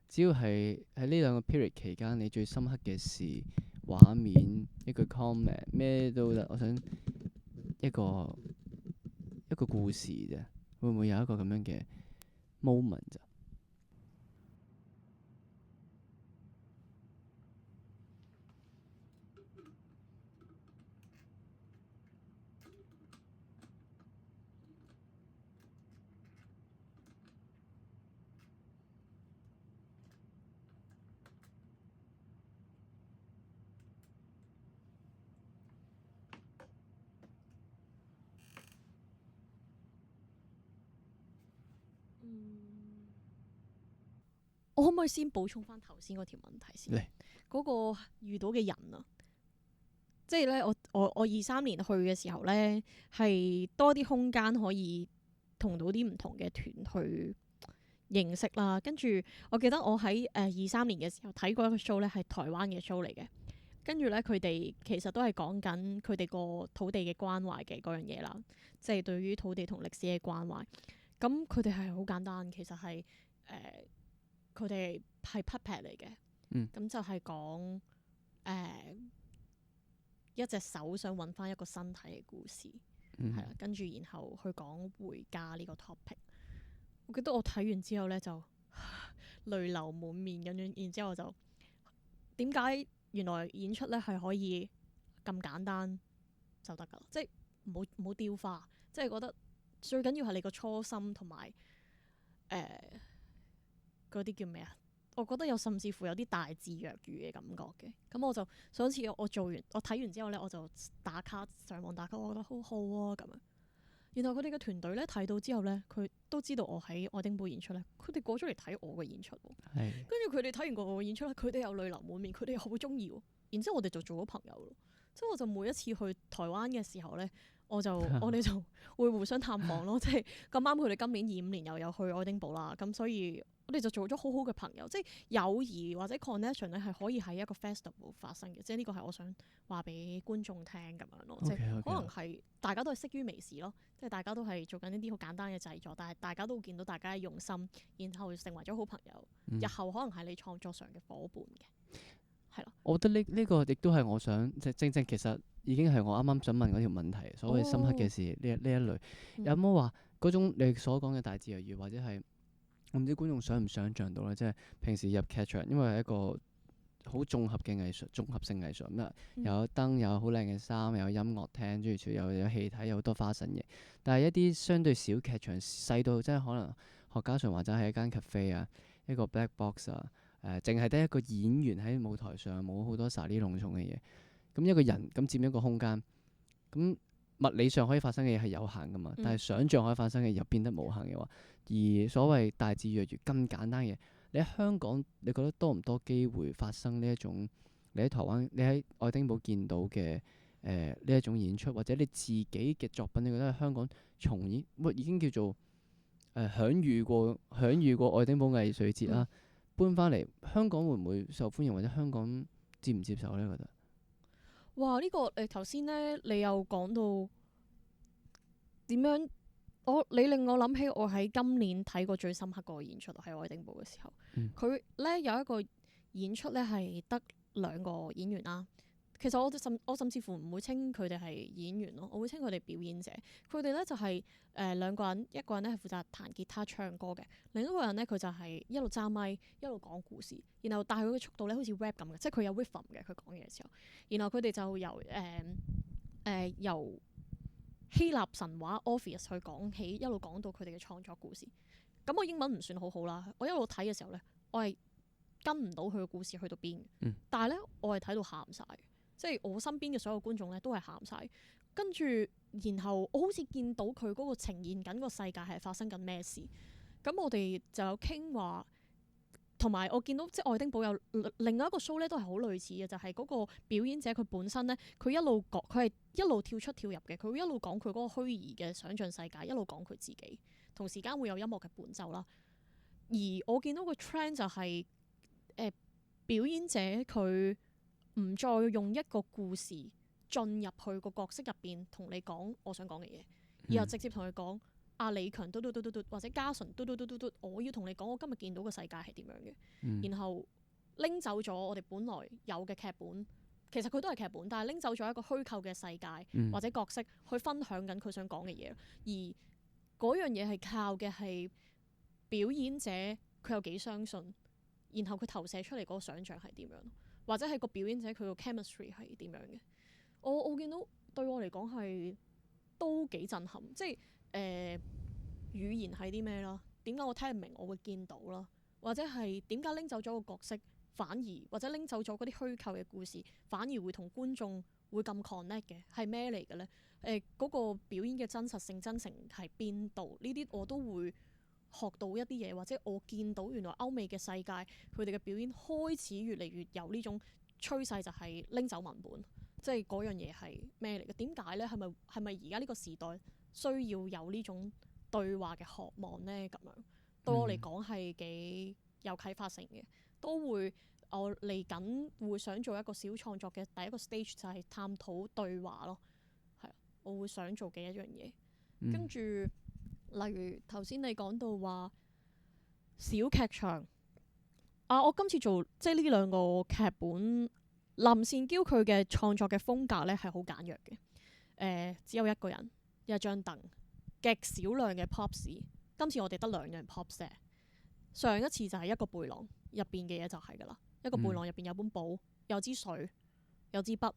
只要係喺呢2個 period 期間，你最深刻嘅事、畫面、一句 comment 咩都得。我想一個故事啫，會唔會有一個咁樣嘅 moment 咋？我可唔可以先補充翻頭先嗰條問題先？嗰個遇到嘅人啊，即係咧，我23年去嘅時候咧，係多啲空間可以同到啲唔同嘅團去認識啦。跟住我記得我喺23年嘅時候睇過一個 show 咧，係台灣嘅 show 嚟嘅。跟住咧，佢哋其實都係講緊佢哋個土地嘅關懷嘅嗰樣嘢啦，即係對於土地同歷史嘅關懷。咁佢哋係好簡單，其實係佢哋係 puppet 嚟嘅。咁就係講一隻手想揾翻一個身體嘅故事，係啦、跟住然後去講回家呢個 topic。我記得我睇完之後咧就淚流滿面咁樣，然之後我就點解原來演出咧係可以咁簡單就得㗎，即係唔好雕花，即係覺得最緊要係你個初心同埋嗰啲叫咩啊？我覺得有甚至乎有啲大智若愚嘅感覺嘅，咁我就上次我做完我睇完之後咧，我就打卡上網打卡，我覺得好好啊咁樣。然後佢哋嘅團隊咧睇到之後咧，佢都知道我喺愛丁堡演出咧，佢哋過咗嚟睇我嘅演出喎。跟住佢哋睇完我嘅演出咧，佢哋又淚流滿面，佢哋又好中意喎。然之後我哋就做咗朋友咯。即係我就每一次去台灣嘅時候咧，我哋就會互相探訪咯。即係咁啱佢哋今年25年又有去愛丁堡啦，咁所以我哋就做咗好好嘅朋友。即係友誼或者 connection 咧係可以喺一個 festival 發生嘅。即係呢個係我想話俾觀眾聽咁樣咯。即係可能係大家都係識於微時咯。即係大家都係做緊一啲好簡單嘅製作，但係大家都會見到大家嘅用心，然後成為咗好朋友。日後可能係你創作上嘅伙伴嘅，係咯。我覺得呢個亦都係我想即正正其實已經係我啱啱想問嗰條問題，所謂深刻嘅事呢一類，有冇話嗰種你所講嘅大智若愚，或者係我唔知觀眾想唔想像到咧？即係平時入劇場，因為係一個好綜合嘅藝術，綜合性藝術咁啊，有燈，有好靚嘅衫，有音樂廳，諸如此類，有戲睇，有好多花神嘢。但係一啲相對小劇場，細到即係可能學家純或者係一間 cafe 啊，一個 black box 啊，淨係得一個演員喺舞台上，冇好多沙哩隆重嘅嘢。咁一個人咁佔一個空間，咁物理上可以發生嘅嘢係有限噶嘛，但係想像可以發生嘅又變得無限嘅話，而所謂大智若愚咁簡單嘅嘢，你喺香港你覺得多唔多機會發生呢一種？你喺台灣，你喺愛丁堡見到嘅呢一種演出，或者你自己嘅作品，你覺得喺香港重演，已經叫做享譽過愛丁堡藝術節啦，搬翻嚟香港會唔會受歡迎，或者香港接唔接受呢？覺得哇！呢個頭先咧，你又講到點樣？你令我諗起我喺今年睇過最深刻嗰個演出喺愛丁堡嘅時候，佢咧有一個演出咧係得2個演員啦。其實我甚至乎唔會稱佢哋係演員咯，我會稱佢哋表演者。佢哋咧就係2個人，一個人咧係負責彈吉他唱歌嘅，另一個人咧佢就係一路揸咪一路講故事，然後但係佢嘅速度咧好似 rap 咁嘅，即係佢有 rhythm 嘅佢講嘢嘅時候。然後佢哋就由希臘神話 Orpheus 去講起，一路講到佢哋嘅創作故事。咁我英文唔算好好啦，我一路睇嘅時候咧，我係跟唔到佢嘅故事去到邊。但係咧，我係睇到喊晒。即係我身邊嘅所有觀眾咧，都係喊晒。跟住，然後我好似見到佢嗰個呈現緊個世界係發生緊咩事。咁我哋就有傾話，同埋我見到即係愛丁堡有另外一個 show 咧，都係好類似嘅，就係嗰個表演者佢本身咧，佢一路講，佢係一路跳出跳入嘅，佢會一路講佢嗰個虛擬嘅想像世界，一路講佢自己，同時間會有音樂嘅伴奏啦。而我見到個 trend 就係表演者佢唔再用一個故事進入去個角色入邊，同你講我想講嘅嘢，然後直接同佢講阿李強嘟嘟嘟嘟嘟，或者嘉純嘟嘟嘟嘟嘟，我要同你講我今日見到個世界係點樣嘅，然後拎走咗我哋本來有嘅劇本，其實佢都係劇本，但係拎走咗一個虛構嘅世界或者角色去分享緊佢想講嘅嘢，而嗰樣嘢係靠嘅係表演者佢有幾相信，然後佢投射出嚟嗰個想像係點樣。或者係個表演者佢個 chemistry 係點樣嘅？我見到對我嚟講係都幾震撼，即係語言係啲咩啦？點解我聽唔明我會見到啦？或者係點解拎走咗個角色，反而或者拎走咗嗰啲虛構嘅故事，反而會同觀眾會咁 connect 嘅？係咩嚟嘅咧？嗰個表演嘅真實性、真誠係邊度？呢啲我都會學到一啲嘢，或者我見到原來歐美嘅世界佢哋嘅表演開始越嚟越有呢種趨勢，就係拎走文本，即係嗰樣嘢係咩嚟嘅？點解咧？係咪而家呢個時代需要有呢種對話嘅渴望咧？咁樣對我嚟講係幾有啟發性嘅，都會我嚟緊會想做一個小創作嘅第一個 stage 就係探討對話咯，係啊，我會想做嘅一樣嘢。跟住例如頭先你講到話小劇場啊，我今次做即係呢兩個劇本。林善嬌佢嘅創作嘅風格咧係好簡約嘅，只有一個人一張凳，極少量嘅 props。今次我哋得兩樣 props 啫。上一次就係一個背囊入邊嘅嘢就係㗎啦，一個背囊入邊有本簿、有支水、有支筆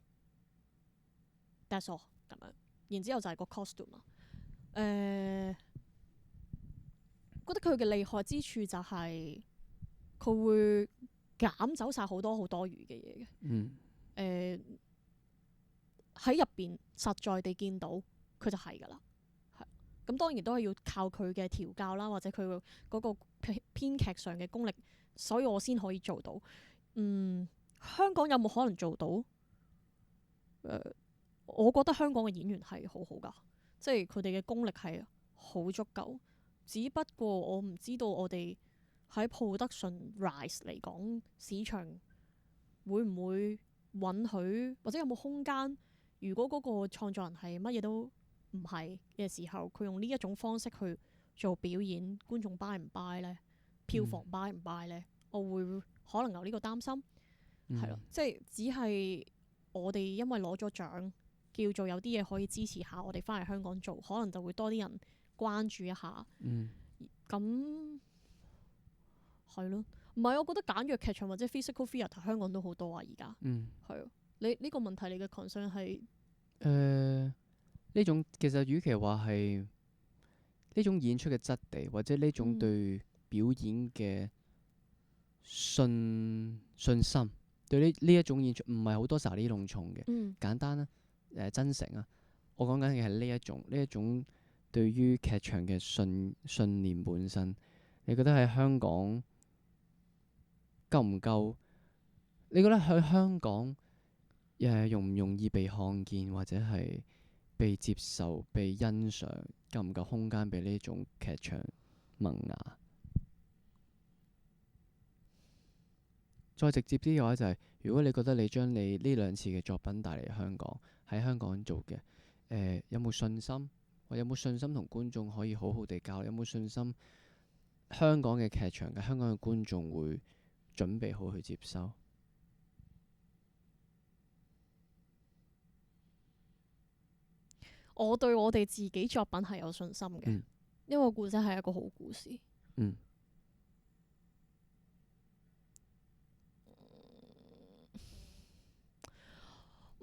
，that's all 咁樣。然之後就係個 costume 啦。覺得佢嘅厲害之處就係佢會減走晒好多餘嘅嘢嘅，喺入邊實在地見到佢就係㗎啦，係咁當然都係要靠佢嘅調教啦，或者佢嗰個編劇上嘅功力，所以我先可以做到。香港有冇可能做到？我覺得香港嘅演員係好好㗎，即係佢哋嘅功力係好足夠，只不過我唔知道我哋喺 production rise 嚟講，市場會唔會允許，或者有冇空間？如果嗰個創作人係乜嘢都唔係嘅時候，佢用呢一種方式去做表演，觀眾 buy 唔 buy 呢？票房 buy 唔 buy 呢？我會可能有呢個擔心，係咯，即係只係我哋因為攞咗獎，叫做有啲嘢可以支持下我哋翻嚟香港做，可能就會多啲人關注一下。咁係咯，唔係我覺得簡約劇場或者 physical theatre 香港都好多啊，而家係啊。你呢個問題你嘅 concern 係呢種其實與其話係呢種演出嘅質地，或者呢種對表演嘅信心，對呢一種演出唔係好多時候呢種重嘅，簡單啦，真誠啊。我講緊嘅係呢一種對於劇場嘅信念本身。你覺得喺香港夠唔夠？你覺得喺香港容唔容易被看見，或者係被接受、被欣賞？夠唔夠空間俾呢種劇場萌芽？再直接啲嘅話就係，如果你覺得你將你呢兩次嘅作品帶嚟香港，喺香港做嘅，有冇信心？或有冇信心同觀眾可以好好地交流？有冇信心香港嘅劇場嘅香港嘅觀眾會準備好去接收？我對我哋自己作品係有信心嘅，因為故仔係一個好故事。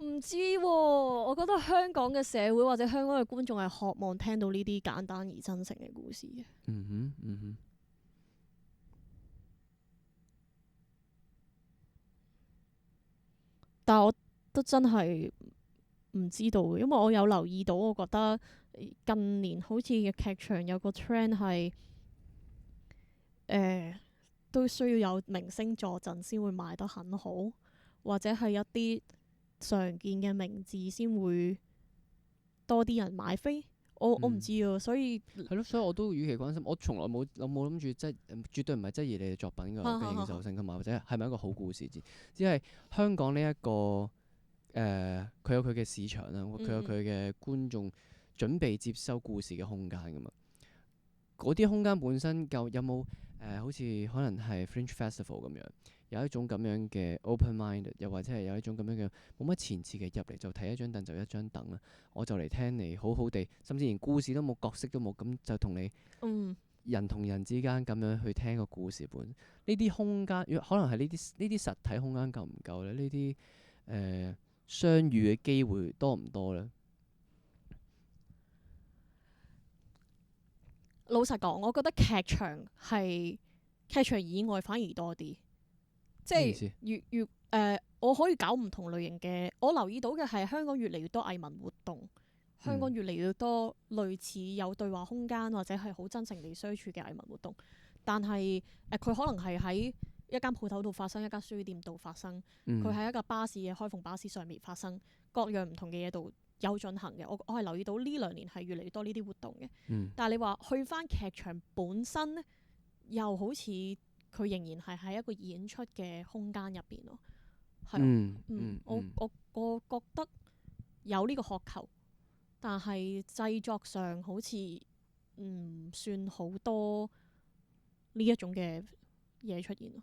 唔知喎，我覺得香港嘅社會或者香港嘅觀眾係渴望聽到呢啲簡單而真誠嘅故事嘅。但係我都真係唔知道嘅，因為我有留意到，我覺得近年好似嘅劇場有個 trend 係都需要有明星助陣先會賣得很好，或者係一啲常見嘅名字先會多啲人買飛。我唔知啊，所以係咯，所以我都與其關心，我從來冇諗住絕對唔係質疑你哋作品嘅認受性㗎嘛，或者係咪一個好故事只係香港呢一個佢有佢嘅市場啦，佢有佢嘅觀眾準備接收故事嘅空間㗎嘛。嗰啲空間本身有冇好似可能係 Fringe Festival 咁樣，有一種咁樣嘅 open mind， 又或者係有一種咁樣嘅冇乜前設嘅入嚟就睇一張凳就一張凳啦，我就嚟聽你好好地，甚至連故事都冇，角色都冇，咁就同你人同人之間咁樣去聽個故事本。呢啲空間可能係呢啲實體空間夠唔夠咧？呢啲相遇嘅機會多唔多咧？老實講，我覺得劇場以外反而多啲，即係我可以搞唔同類型嘅。我留意到嘅係香港越嚟越多藝文活動，香港越嚟越多類似有對話空間或者係好真誠地相處嘅藝文活動。但係佢可能係喺一間鋪頭度發生，一間書店度發生，嗯佢喺一架巴士嘅開篷巴士上面發生，各樣唔同嘅嘢度有進行嘅。我係留意到呢2年係越嚟越多呢啲活動嘅。嗯但係你話去翻劇場本身咧，又好似佢仍然係喺一個演出嘅空間入邊咯。係啊，我覺得有呢個渴求，但係製作上好似唔算好多呢一種嘅嘢出現咯。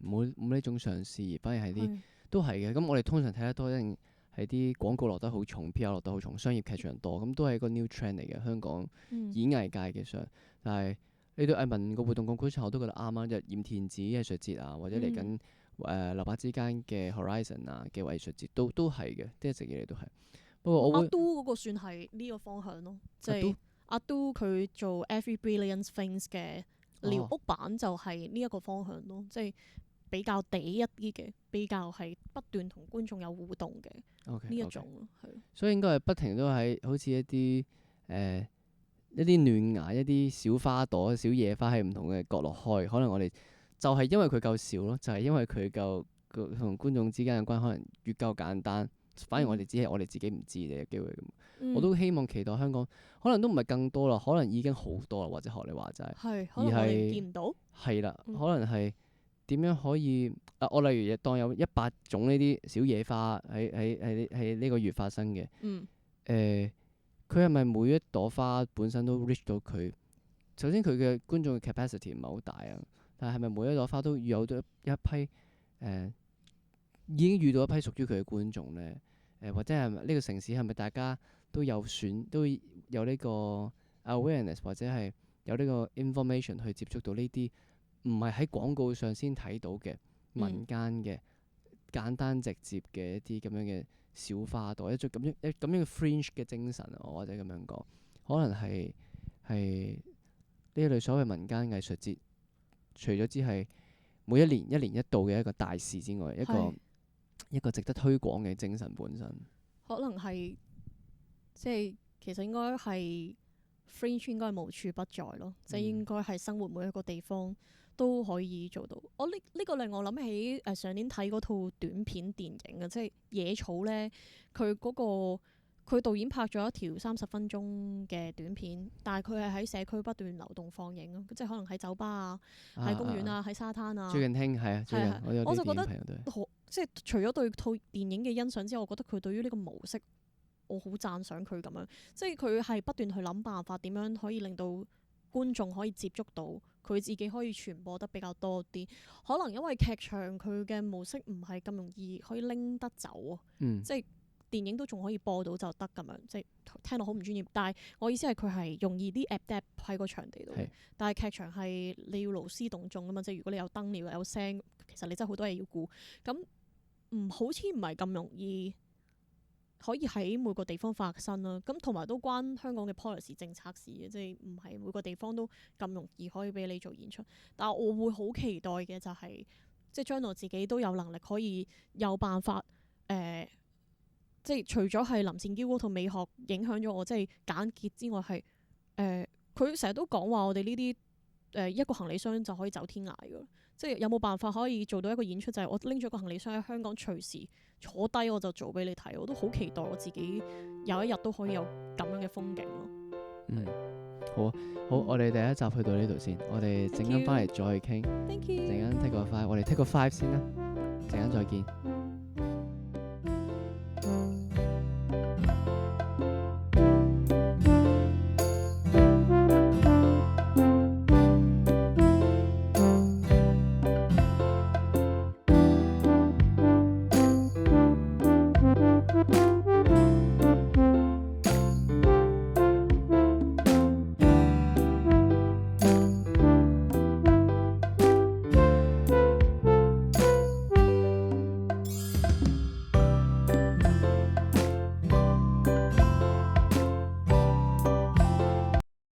冇呢種嘗試，反而係啲係都係嘅。咁我哋通常睇得多，一定係啲廣告落得好重，PR 落得好重，商業劇場多，咁都係一個 new trend 嚟嘅香港嗯演藝界嘅上。但係你對藝文個活動咁舉場，我都覺得啱啊。就鹽田梓藝術節啊，或者嚟緊留白之間嘅 Horizon 啊嘅藝術節都係嘅，一直以嚟都係。不過我會阿都嗰個算係呢個方向咯，即係阿都佢做 Every Brilliant Things 嘅寮屋版就係呢一個方向咯，即係比較地一啲嘅，比較係不斷同觀眾有互動嘅呢一種咯，係。所以應該係不停都喺好似一啲一啲嫩芽、一啲小花朵、小野花喺唔同嘅角落開。可能我哋就係因為佢夠少咯，就係因為佢夠同觀眾之間嘅關係可能越夠簡單，反而我哋只係我哋自己唔知嘅機會咁。我都希望期待香港，可能都唔係更多啦，可能已經好多啦，或者學你話齋，可能我哋見唔到。係啦，可能係點樣可以我例如當有100種呢啲小野花喺呢個月發生嘅，佢係咪每一朵花本身都 reach 到佢？首先佢嘅觀眾嘅 capacity 唔係好大啊，但係咪每一朵花都有咗一批已經遇到一批屬於佢嘅觀眾呢？或者係呢個城市係咪大家都有呢個 awareness 或者係有呢個 information 去接觸到呢啲唔係喺廣告上先睇到嘅民間嘅簡單直接嘅一啲咁樣嘅小花朵，一種咁樣嘅 fringe 嘅精神啊，或者咁樣講，可能係呢一類所謂民間藝術節，除咗只係每一年一度嘅一個大事之外，一個值得推廣嘅精神本身，可能係即係其實應該係 fringe 應該係無處不在咯，即係應該係生活每一個地方都可以做到。我呢個令我諗起上年睇嗰套短片電影啊，即係野草咧，佢導演拍咗一條30分鐘嘅短片，但係佢係喺社區不斷流動放映咯，即係可能喺酒吧啊、喺公園啊、喺沙灘啊。最近興係啊，最近我就覺得即係除咗對套電影嘅欣賞之外，我覺得佢對於呢個模式，我好讚賞佢咁樣，即係佢係不斷去諗辦法點樣可以令到觀眾可以接觸到，佢自己可以傳播得比較多啲。可能因為劇場佢嘅模式唔係咁容易可以拎得走啊，即係電影都仲可以播到就得咁樣，即係聽落好唔專業。但係我意思係佢係容易啲 adapt 喺個場地度，但係劇場係你要勞師動眾啊嘛，即係如果你有燈料有聲，其實你真係好多嘢要顧，咁好似唔係咁容易可以喺每個地方發生啦。咁同埋都關香港嘅 policy 政策事嘅，即係唔係每個地方都咁容易可以俾你做演出。但係我會好期待嘅就係、即係將來自己都有能力可以有辦法即係除咗係林善嬌嗰套美學影響咗我，即係簡潔之外，係佢成日都講話我哋呢啲一個行李箱就可以走天涯㗎。即係有冇辦法可以做到一個演出，就係我拎咗個行李箱喺香港隨時坐低我就做俾你睇。我都好期待我自己有一日都可以有咁樣嘅風景咯。好，我哋第一集去到呢度先，我哋陣間翻嚟再傾。Thank you。陣間 take 個 5，我哋 take 個5先啦。陣間再見。